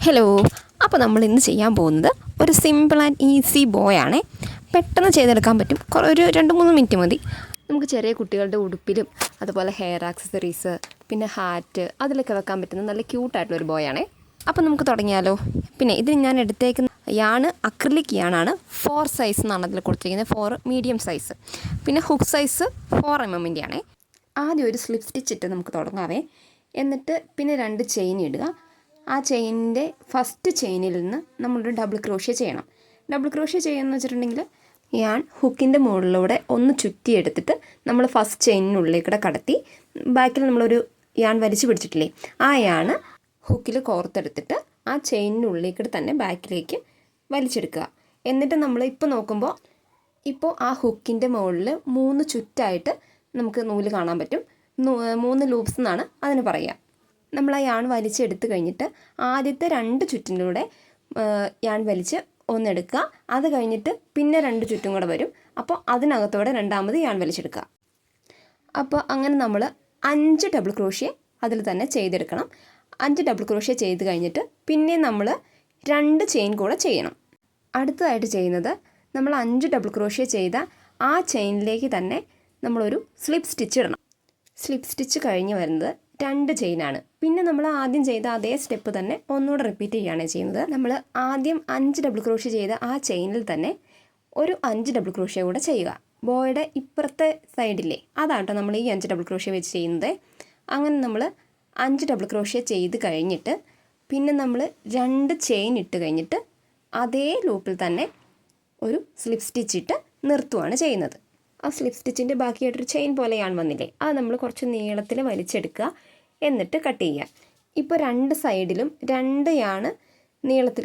Hello, അപ്പോൾ നമ്മൾ ഇന്ന് ചെയ്യാൻ പോകുന്നത് ഒരു സിമ്പിൾ ആൻഡ് ഈസി ബോയാണ്. പെട്ടെന്ന് ചെയ്തെടുക്കാൻ പറ്റും. ഒരു 2-3 മിനിറ്റ് മതി. നമുക്ക് ചെറിയ കുട്ടികളുടെ ഉടുപ്പിലും അതുപോലെ ഹെയർ ആക്സസറീസ് പിന്നെ ഹാറ്റ് അതിലൊക്കെ വെക്കാൻ പറ്റുന്ന നല്ല ക്യൂട്ടായിട്ടുള്ളൊരു ബോയാണ്. അപ്പോൾ നമുക്ക് തുടങ്ങിയാലോ. പിന്നെ ഇതിന് ഞാൻ എടുത്തേക്കുന്ന യാണ് അക്രിലിക് യാണാണ്. 4 സൈസ് എന്നാണ് അതിൽ കൊടുത്തിരിക്കുന്നത്. 4 മീഡിയം സൈസ്, പിന്നെ ഹുക്ക് സൈസ് 4 mm ആണേ. ആദ്യം ഒരു സ്ലിപ്പ് സ്റ്റിച്ച് ഇട്ട് നമുക്ക് തുടങ്ങാവേ. എന്നിട്ട് പിന്നെ 2 ചെയിൻ ഇടുക. ആ ചെയിനിൻ്റെ ഫസ്റ്റ് ചെയിനിൽ നിന്ന് നമ്മളൊരു ഡബിൾ ക്രോഷ്യ ചെയ്യണം. ഡബിൾ ക്രോഷ്യ ചെയ്യുകയെന്ന് വെച്ചിട്ടുണ്ടെങ്കിൽ ഞാൻ ഹുക്കിൻ്റെ മുകളിലൂടെ ഒന്ന് ചുറ്റിയെടുത്തിട്ട് നമ്മൾ ഫസ്റ്റ് ചെയിനിനുള്ളിലേക്കൂടെ കടത്തി ബാക്കിൽ നമ്മളൊരു യാൺ വലിച്ചു പിടിച്ചിട്ടില്ലേ, ആ യാണ് ഹുക്കിൽ കോർത്തെടുത്തിട്ട് ആ ചെയിനിനുള്ളിലേക്കൂടെ തന്നെ ബാക്കിലേക്ക് വലിച്ചെടുക്കുക. എന്നിട്ട് നമ്മൾ ഇപ്പോൾ നോക്കുമ്പോൾ ആ ഹുക്കിൻ്റെ മുകളിൽ 3 ചുറ്റായിട്ട് നമുക്ക് നൂല് കാണാൻ പറ്റും. 3 ലൂപ്സ് എന്നാണ് അതിന് പറയുക. നമ്മൾ ആ യാൺ വലിച്ചെടുത്ത് കഴിഞ്ഞിട്ട് ആദ്യത്തെ 2 ചുറ്റിലൂടെ യാൺ വലിച്ച് ഒന്നെടുക്കുക. അത് കഴിഞ്ഞിട്ട് പിന്നെ 2 ചുറ്റും കൂടെ വരും. അപ്പോൾ അതിനകത്തോടെ രണ്ടാമത് യാൺ വലിച്ചെടുക്കുക. അപ്പോൾ അങ്ങനെ നമ്മൾ 5 ഡബിൾ ക്രോഷ്യ അതിൽ തന്നെ ചെയ്തെടുക്കണം. 5 ഡബിൾ ക്രോഷ്യ ചെയ്ത് കഴിഞ്ഞിട്ട് പിന്നെ നമ്മൾ 2 ചെയിൻ കൂടെ ചെയ്യണം. അടുത്തതായിട്ട് ചെയ്യുന്നത് നമ്മൾ 5 ഡബിൾ ക്രോഷ്യ ചെയ്ത ആ ചെയിനിലേക്ക് തന്നെ നമ്മളൊരു സ്ലിപ്പ് സ്റ്റിച്ച് ഇടണം. സ്ലിപ്പ് സ്റ്റിച്ച് കഴിഞ്ഞ് വരുന്നത് 2 ചെയിനാണ്. പിന്നെ നമ്മൾ ആദ്യം ചെയ്ത അതേ സ്റ്റെപ്പ് തന്നെ ഒന്നുകൂടെ റിപ്പീറ്റ് ചെയ്യുകയാണ് ചെയ്യുന്നത്. നമ്മൾ ആദ്യം 5 ഡബിൾ ക്രോഷ്യ ചെയ്ത ആ ചെയിനിൽ തന്നെ ഒരു 5 ഡബിൾ ക്രോഷ്യ കൂടെ ചെയ്യുക. ബോയുടെ ഇപ്പുറത്തെ സൈഡില്ലേ, അതാട്ടോ നമ്മൾ ഈ 5 ഡബിൾ ക്രോഷ്യ വെച്ച് ചെയ്യുന്നത്. അങ്ങനെ നമ്മൾ 5 ഡബിൾ ക്രോഷ്യ ചെയ്ത് കഴിഞ്ഞിട്ട് പിന്നെ നമ്മൾ 2 ചെയിൻ ഇട്ട് കഴിഞ്ഞിട്ട് അതേ ലൂപ്പിൽ തന്നെ ഒരു സ്ലിപ്പ് സ്റ്റിച്ച് ഇട്ട് നിർത്തുകയാണ് ചെയ്യുന്നത്. ആ സ്ലിപ്പ് സ്റ്റിച്ചിൻ്റെ ബാക്കിയായിട്ടൊരു ചെയിൻ പോലെയാണ് വന്നില്ലേ, അത് നമ്മൾ കുറച്ച് നീളത്തിൽ വലിച്ചെടുക്കുക. എന്നിട്ട് കട്ട് ചെയ്യുക. ഇപ്പോൾ 2 സൈഡിലും 2 യാണ്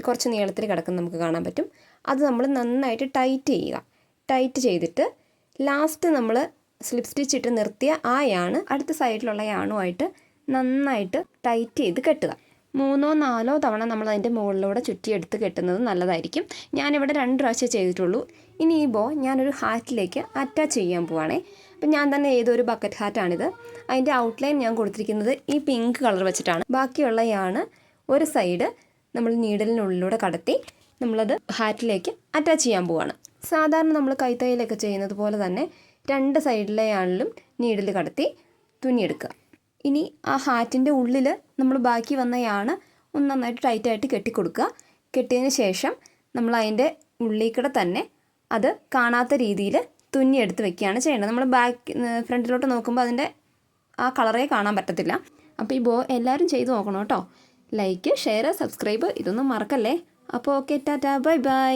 കുറച്ച് നീളത്തിൽ കിടക്കുന്ന നമുക്ക് കാണാൻ പറ്റും. അത് നമ്മൾ നന്നായിട്ട് ടൈറ്റ് ചെയ്യുക. ടൈറ്റ് ചെയ്തിട്ട് ലാസ്റ്റ് നമ്മൾ സ്ലിപ്പ് സ്റ്റിച്ച് ഇട്ട് നിർത്തിയ ആ യാണ് അടുത്ത സൈഡിലുള്ള യാണുമായിട്ട് നന്നായിട്ട് ടൈറ്റ് ചെയ്ത് കെട്ടുക. 3-4 തവണ നമ്മൾ അതിൻ്റെ മുകളിലൂടെ ചുറ്റിയെടുത്ത് കെട്ടുന്നത് നല്ലതായിരിക്കും. ഞാനിവിടെ 2 പ്രാവശ്യം ചെയ്തിട്ടുള്ളൂ. ഇനി ഈ ബോ ഞാനൊരു ഹാറ്റിലേക്ക് അറ്റാച്ച് ചെയ്യാൻ പോവാണേ. അപ്പം ഞാൻ തന്നെ ഏതൊരു ബക്കറ്റ് ഹാറ്റാണിത്. അതിൻ്റെ ഔട്ട്ലൈൻ ഞാൻ കൊടുത്തിരിക്കുന്നത് ഈ പിങ്ക് കളർ വെച്ചിട്ടാണ്. ബാക്കിയുള്ള യാണ് ഒരു സൈഡ് നമ്മൾ നീഡലിനുള്ളിലൂടെ കടത്തി നമ്മളത് ഹാറ്റിലേക്ക് അറ്റാച്ച് ചെയ്യാൻ പോവാണ്. സാധാരണ നമ്മൾ കൈത്തയ്യലൊക്കെ ചെയ്യുന്നത് പോലെ തന്നെ 2 സൈഡിലെ യാണിലും നീഡിൽ കടത്തി തുന്നിയെടുക്കുക. ഇനി ആ ഹാറ്റിൻ്റെ ഉള്ളിൽ നമ്മൾ ബാക്കി വന്ന യാണ് ഒന്ന് നന്നായിട്ട് ടൈറ്റായിട്ട് കെട്ടിക്കൊടുക്കുക. കെട്ടിയതിന് ശേഷം നമ്മൾ അതിൻ്റെ ഉള്ളിൽ കൂടെ തന്നെ അത് കാണാത്ത രീതിയിൽ തുന്നിയെടുത്ത് വെക്കുകയാണ് ചെയ്യേണ്ടത്. നമ്മൾ ഫ്രണ്ടിലോട്ട് നോക്കുമ്പോൾ അതിൻ്റെ ആ കളറേ കാണാൻ പറ്റത്തില്ല. അപ്പോൾ ഈ ബോ എല്ലാവരും ചെയ്ത് നോക്കണം കേട്ടോ. ലൈക്ക്, ഷെയർ, സബ്സ്ക്രൈബ് ഇതൊന്നും മറക്കല്ലേ. അപ്പോൾ ഓക്കെ, ടാറ്റാ, ബൈ ബൈ.